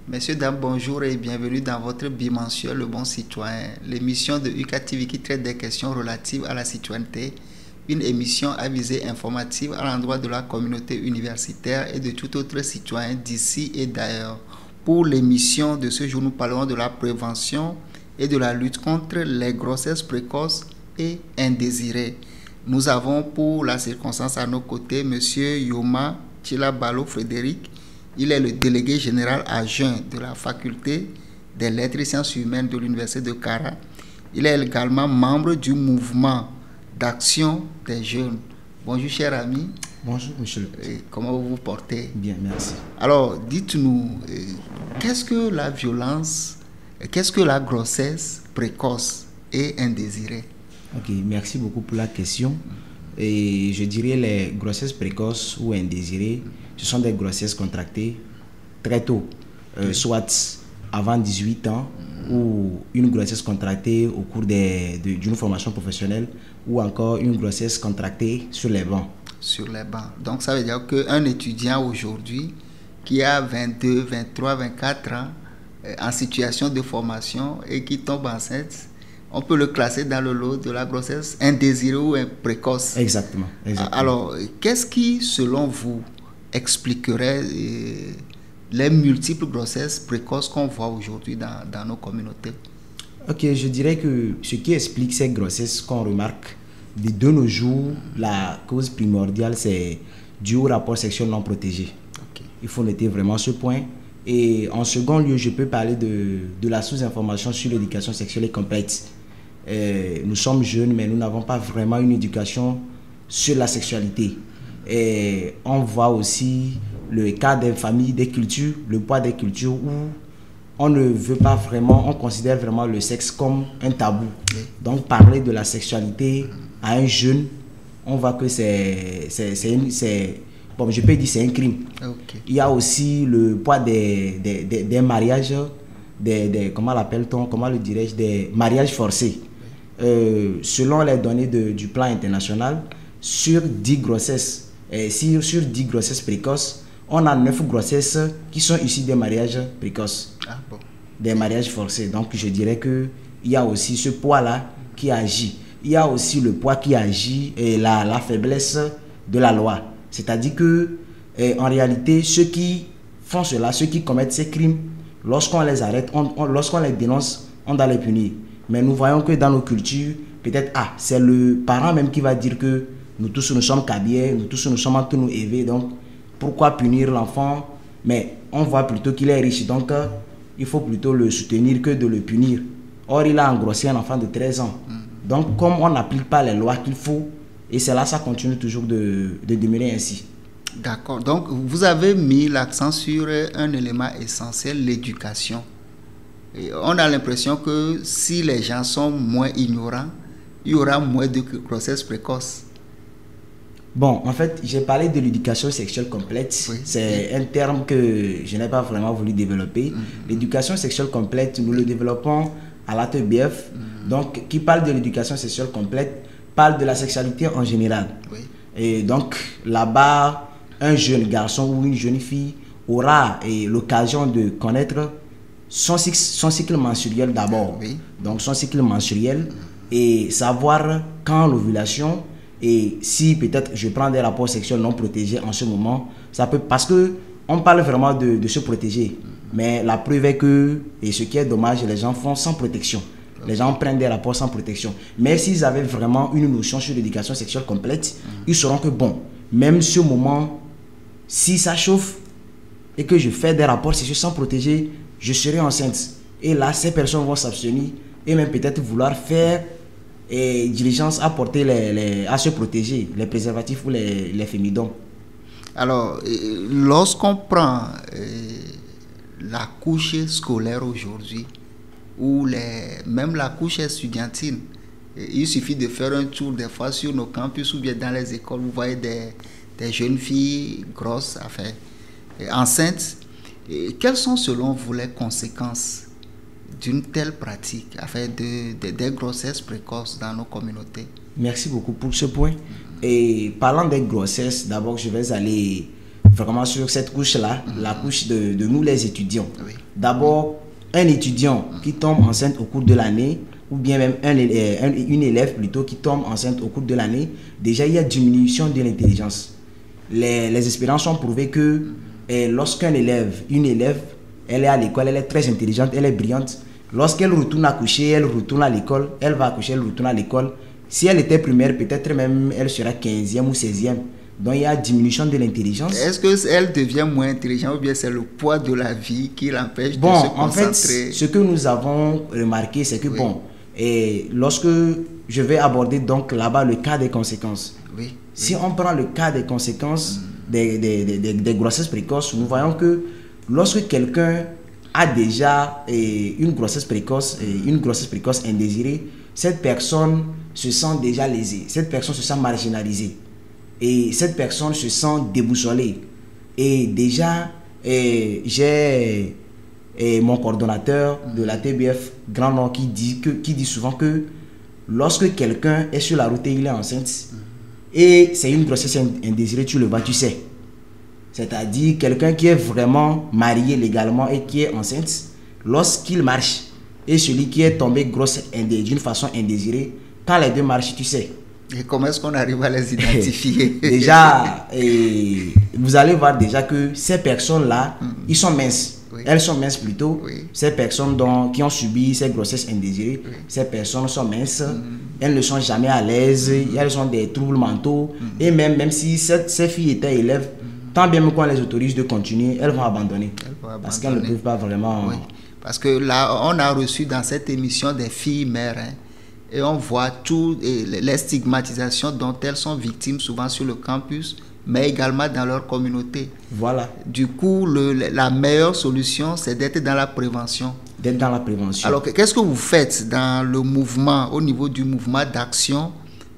Messieurs, dames, bonjour et bienvenue dans votre bimensuel Le Bon Citoyen, l'émission de UCATV qui traite des questions relatives à la citoyenneté, une émission à visée informative à l'endroit de la communauté universitaire et de tout autre citoyen d'ici et d'ailleurs. Pour l'émission de ce jour, nous parlerons de la prévention et de la lutte contre les grossesses précoces et indésirées. Nous avons pour la circonstance à nos côtés M. Yoma Chilabalo Frédéric. Il est le délégué général adjoint de la faculté des lettres et sciences humaines de l'université de Kara. Il est également membre du mouvement d'action des jeunes. Bonjour cher ami. Bonjour monsieur. Comment vous vous portez? Bien, merci. Alors dites-nous, qu'est-ce que la violence, qu'est-ce que la grossesse précoce et indésirée? Ok, merci beaucoup pour la question. Et je dirais les grossesses précoces ou indésirées, ce sont des grossesses contractées très tôt, soit avant 18 ans, ou une grossesse contractée au cours d'une formation professionnelle, ou encore une grossesse contractée sur les bancs. Sur les bancs. Donc ça veut dire qu'un étudiant aujourd'hui qui a 22, 23, 24 ans, en situation de formation et qui tombe enceinte, on peut le classer dans le lot de la grossesse indésirée ou précoce. Exactement. Alors, qu'est-ce qui, selon vous, expliquerait les multiples grossesses précoces qu'on voit aujourd'hui dans nos communautés? Ok, je dirais que ce qui explique ces grossesses qu'on remarque de nos jours, la cause primordiale, c'est dû au rapport sexuel non protégé. Okay. Il faut noter vraiment ce point. Et en second lieu, je peux parler de la sous-information sur l'éducation sexuelle et complète. Nous sommes jeunes, mais nous n'avons pas vraiment une éducation sur la sexualité. Et on voit aussi le cas des familles, des cultures, le poids des cultures où on ne veut pas vraiment, on considère vraiment le sexe comme un tabou. Donc parler de la sexualité à un jeune, on voit que bon, je peux dire c'est un crime. Okay. Il y a aussi le poids des mariages, comment l'appelle-t-on, comment le dirais-je, des mariages forcés. Selon les données du plan international, sur 10 grossesses, sur 10 grossesses précoces, on a 9 grossesses qui sont issues des mariages précoces, des mariages forcés. Donc je dirais qu'il y a aussi ce poids-là qui agit. Il y a aussi le poids qui agit et la faiblesse de la loi. C'est-à-dire que, en réalité, ceux qui font cela, ceux qui commettent ces crimes, lorsqu'on les arrête, lorsqu'on les dénonce, on doit les punir. Mais nous voyons que dans nos cultures, peut-être, c'est le parent même qui va dire que nous tous nous sommes cabiers, nous tous nous sommes tous nous élevés, donc pourquoi punir l'enfant? Mais on voit plutôt qu'il est riche, donc il faut plutôt le soutenir que de le punir. Or, il a engrossé un enfant de 13 ans. Donc, comme on n'applique pas les lois qu'il faut, et c'est là, ça continue toujours de demeurer ainsi. D'accord. Donc, vous avez mis l'accent sur un élément essentiel, l'éducation. Et on a l'impression que si les gens sont moins ignorants, il y aura moins de grossesses précoces. Bon, en fait, j'ai parlé de l'éducation sexuelle complète. Oui. C'est un terme que je n'ai pas vraiment voulu développer. L'éducation sexuelle complète, nous le développons à l'ATBF. Donc, qui parle de l'éducation sexuelle complète, parle de la sexualité en général. Oui. Et donc, là-bas, un jeune garçon ou une jeune fille aura l'occasion de connaître son cycle menstruel d'abord. Oui. Donc, son cycle menstruel et savoir quand l'ovulation et si peut-être je prends des rapports sexuels non protégés en ce moment, ça peut, parce qu'on parle vraiment de se protéger. Mais la preuve est que, et ce qui est dommage, les gens font sans protection. Les gens prennent des rapports sans protection. Mais s'ils avaient vraiment une notion sur l'éducation sexuelle complète, ils sauront que bon, même ce moment, si ça chauffe et que je fais des rapports sexuels sans protéger, je serai enceinte. Et là, ces personnes vont s'abstenir et même peut-être vouloir faire diligence à porter à se protéger, les préservatifs ou les fémidons. Alors, lorsqu'on prend la couche scolaire aujourd'hui, ou même la couche estudiantine, Il suffit de faire un tour des fois sur nos campus ou bien dans les écoles. Vous voyez des jeunes filles grosses, enfin, enceintes. Et quelles sont selon vous les conséquences d'une telle pratique, enfin, des grossesses précoces dans nos communautés? Merci beaucoup pour ce point. Et parlant des grossesses, d'abord je vais aller vraiment sur cette couche-là, la couche de nous les étudiants. Oui. D'abord, un étudiant qui tombe enceinte au cours de l'année, ou bien même une élève plutôt qui tombe enceinte au cours de l'année, déjà il y a diminution de l'intelligence. Les expériences ont prouvé que lorsqu'une élève, elle est à l'école, elle est très intelligente, elle est brillante, lorsqu'elle retourne accoucher, elle retourne à l'école, elle va accoucher, elle retourne à l'école. Si elle était primaire, peut-être même elle sera 15e ou 16e. Donc il y a diminution de l'intelligence. Est-ce qu'elle devient moins intelligente ou bien c'est le poids de la vie qui l'empêche de se concentrer? En fait, ce que nous avons remarqué, c'est que lorsque je vais aborder donc là-bas le cas des conséquences. Si on prend le cas des conséquences des grossesses précoces, nous voyons que lorsque quelqu'un a déjà une grossesse précoce indésirée, cette personne se sent déjà lésée, cette personne se sent marginalisée et cette personne se sent déboussolée. Et déjà, j'ai mon coordonnateur de la TBF Grand Nord qui dit souvent que lorsque quelqu'un est sur la route et il est enceinte et c'est une grossesse indésirée, tu le vois, tu sais. C'est-à-dire quelqu'un qui est vraiment marié légalement et qui est enceinte, lorsqu'il marche, et celui qui est tombé grosse d'une façon indésirée, quand les deux marchent, tu sais. Et comment est-ce qu'on arrive à les identifier? Déjà, vous allez voir déjà que ces personnes-là, ils sont minces. Oui. Elles sont minces plutôt. Oui. Ces personnes qui ont subi ces grossesses indésirées, ces personnes sont minces. Elles ne sont jamais à l'aise. Elles ont des troubles mentaux. Et même si ces filles étaient élèves, tant bien qu'on les autorise de continuer, elles vont abandonner. Parce qu'elles ne peuvent pas vraiment... Oui. Parce que là, on a reçu dans cette émission des filles mères. Et on voit toutes les stigmatisations dont elles sont victimes souvent sur le campus, mais également dans leur communauté. Voilà. Du coup, la meilleure solution, c'est d'être dans la prévention. D'être dans la prévention. Alors, qu'est-ce que vous faites dans le mouvement, au niveau du mouvement d'action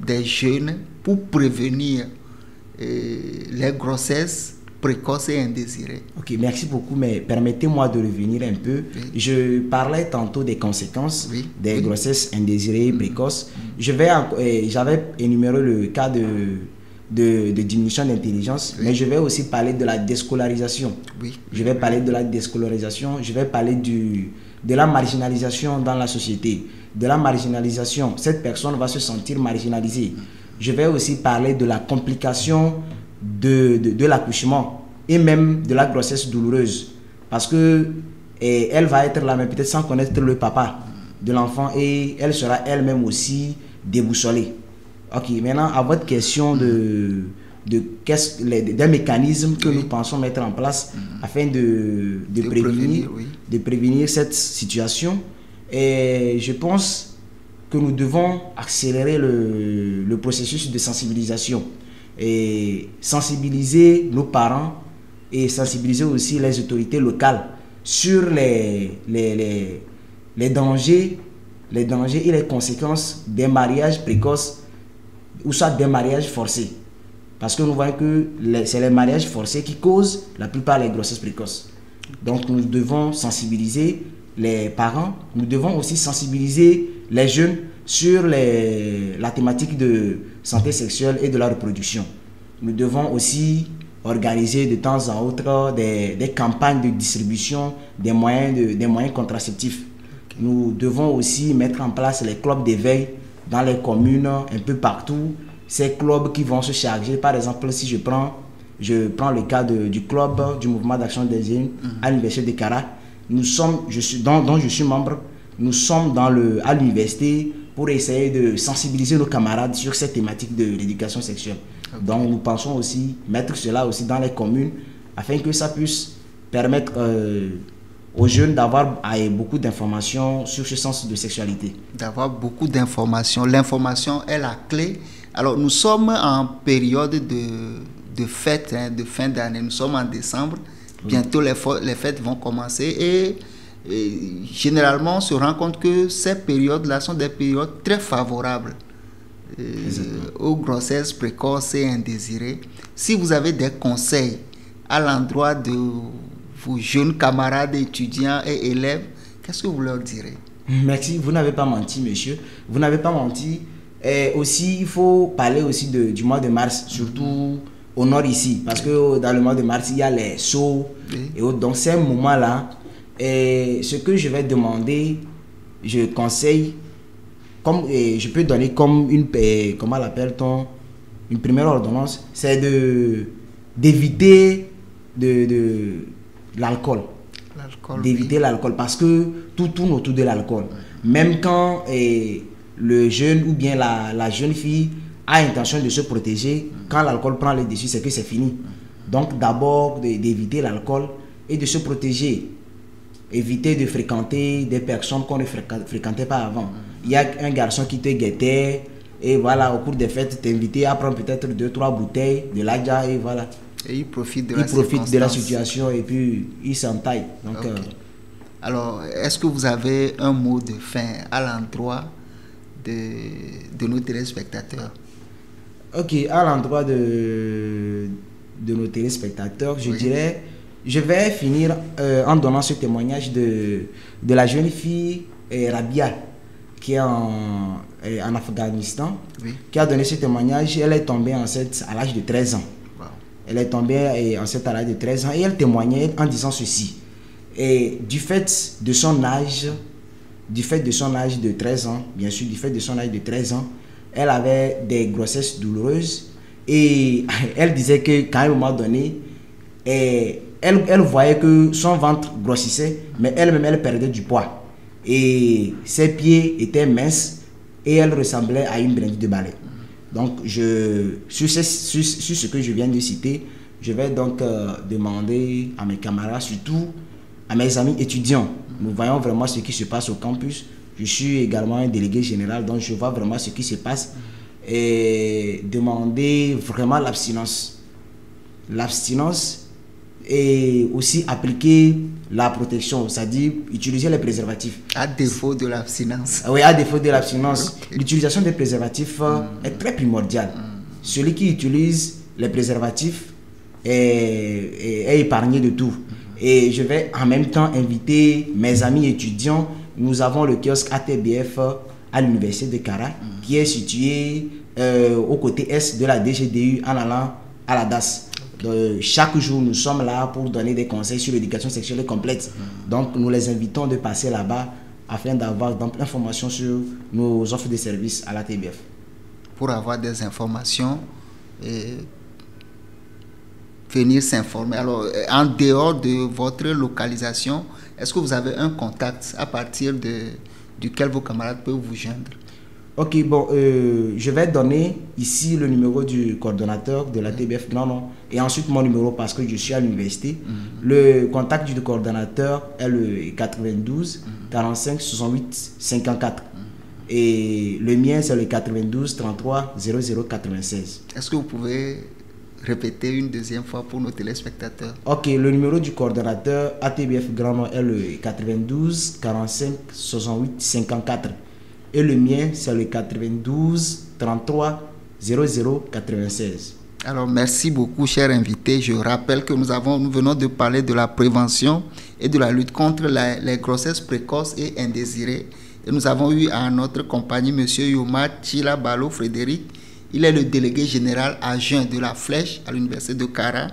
des jeunes pour prévenir les grossesses précoces et indésirées? Ok, merci beaucoup, mais permettez-moi de revenir un peu. Oui. Je parlais tantôt des conséquences des grossesses indésirées précoces. J'avais énuméré le cas de diminution d'intelligence, mais je vais aussi parler de la déscolarisation. Je vais parler de la déscolarisation, je vais parler de la marginalisation dans la société. De la marginalisation, cette personne va se sentir marginalisée. Je vais aussi parler de la complication de l'accouchement et même de la grossesse douloureuse, parce que elle va être là mais peut-être sans connaître le papa de l'enfant et elle sera elle-même aussi déboussolée. Ok, maintenant à votre question des mécanismes que nous pensons mettre en place afin de prévenir cette situation, et je pense que nous devons accélérer le processus de sensibilisation et sensibiliser nos parents et sensibiliser aussi les autorités locales sur les dangers et les conséquences des mariages précoces ou soit des mariages forcés. Parce que nous voyons que c'est les mariages forcés qui causent la plupart des grossesses précoces. Donc nous devons sensibiliser les parents, nous devons aussi sensibiliser les jeunes sur la thématique de santé sexuelle et de la reproduction. Nous devons aussi organiser de temps en autre des campagnes de distribution des moyens contraceptifs. Nous devons aussi mettre en place les clubs d'éveil dans les communes, un peu partout. Ces clubs qui vont se charger, par exemple, si je prends le cas du club du mouvement d'action des jeunes à l'université de Kara, dont je suis membre, nous sommes à l'université pour essayer de sensibiliser nos camarades sur cette thématique de l'éducation sexuelle. Okay. Donc nous pensons aussi mettre cela aussi dans les communes afin que ça puisse permettre aux jeunes d'avoir beaucoup d'informations sur ce sens de sexualité. D'avoir beaucoup d'informations. L'information est la clé. Alors nous sommes en période de fête, de fin d'année. Nous sommes en décembre. Bientôt les fêtes vont commencer et généralement, on se rend compte que ces périodes-là sont des périodes très favorables aux grossesses précoces et indésirées. Si vous avez des conseils à l'endroit de vos jeunes camarades étudiants et élèves, qu'est-ce que vous leur direz? Merci, vous n'avez pas menti, monsieur. Vous n'avez pas menti. Et aussi, il faut parler aussi du mois de mars, surtout au nord ici, parce que dans le mois de mars, il y a les sauts et autres. Donc, ces moments-là, ce que je vais demander, je conseille, je peux donner comme comment l'appelle-t-on, une première ordonnance, c'est d'éviter de l'alcool. D'éviter l'alcool, parce que tout tourne autour de l'alcool. Même quand le jeune ou bien la jeune fille a intention de se protéger, quand l'alcool prend le dessus, c'est que c'est fini. Donc d'abord d'éviter l'alcool et de se protéger. Éviter de fréquenter des personnes qu'on ne fréquentait pas avant. Il y a un garçon qui te guettait et voilà, au cours des fêtes, t'invitait à prendre peut-être 2-3 bouteilles de l'adja et voilà. Et il profite de la situation et puis il s'entaille. Donc, okay. Alors, est-ce que vous avez un mot de fin à l'endroit de nos téléspectateurs? Ok, à l'endroit de nos téléspectateurs, je dirais, je vais finir en donnant ce témoignage de la jeune fille Rabia, qui est en Afghanistan, qui a donné ce témoignage. Elle est tombée enceinte à l'âge de 13 ans. Elle est tombée enceinte à l'âge de 13 ans et elle témoignait en disant ceci. Et du fait de son âge de 13 ans, bien sûr, du fait de son âge de 13 ans, elle avait des grossesses douloureuses et elle disait qu'à un moment donné, elle voyait que son ventre grossissait, mais elle-même, elle perdait du poids. Et ses pieds étaient minces et elle ressemblait à une brindille de balai. Donc, sur ce que je viens de citer, je vais donc demander à mes camarades, surtout à mes amis étudiants. Nous voyons vraiment ce qui se passe au campus. Je suis également un délégué général, donc je vois vraiment ce qui se passe. Et demander vraiment l'abstinence. L'abstinence et aussi appliquer la protection, c'est-à-dire utiliser les préservatifs. À défaut de l'abstinence. Oui, à défaut de l'abstinence. Okay. L'utilisation des préservatifs est très primordiale. Celui qui utilise les préservatifs est épargné de tout. Et je vais en même temps inviter mes amis étudiants. Nous avons le kiosque ATBF à l'université de Kara, qui est situé au côté est de la DGDU en allant à la DAS. Chaque jour, nous sommes là pour donner des conseils sur l'éducation sexuelle complète. Donc, nous les invitons de passer là-bas afin d'avoir d'informations sur nos offres de services à la TBF. Pour avoir des informations et venir s'informer. Alors, en dehors de votre localisation, est-ce que vous avez un contact à partir duquel vos camarades peuvent vous joindre? Ok, bon, je vais donner ici le numéro du coordonnateur de la TBF Grand Nord et ensuite mon numéro parce que je suis à l'université. Le contact du coordonnateur est le 92 45 68 54 et le mien c'est le 92 33 00 96. Est-ce que vous pouvez répéter une deuxième fois pour nos téléspectateurs? Ok, le numéro du coordonnateur ATBF Grand Nord est le 92 45 68 54. Et le mien, c'est le 92 33 00 96. Alors, merci beaucoup, chers invités. Je rappelle que nous venons de parler de la prévention et de la lutte contre les grossesses précoces et indésirées. Et nous avons eu à notre compagnie M. Yoma Chilabalo Frédéric. Il est le délégué général adjoint de la Flèche à l'université de Kara.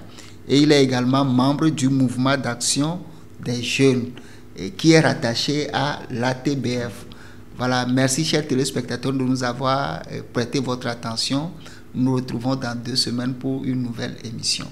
Et il est également membre du mouvement d'action des jeunes qui est rattaché à l'ATBF. Voilà, merci chers téléspectateurs de nous avoir prêté votre attention. Nous nous retrouvons dans 2 semaines pour une nouvelle émission.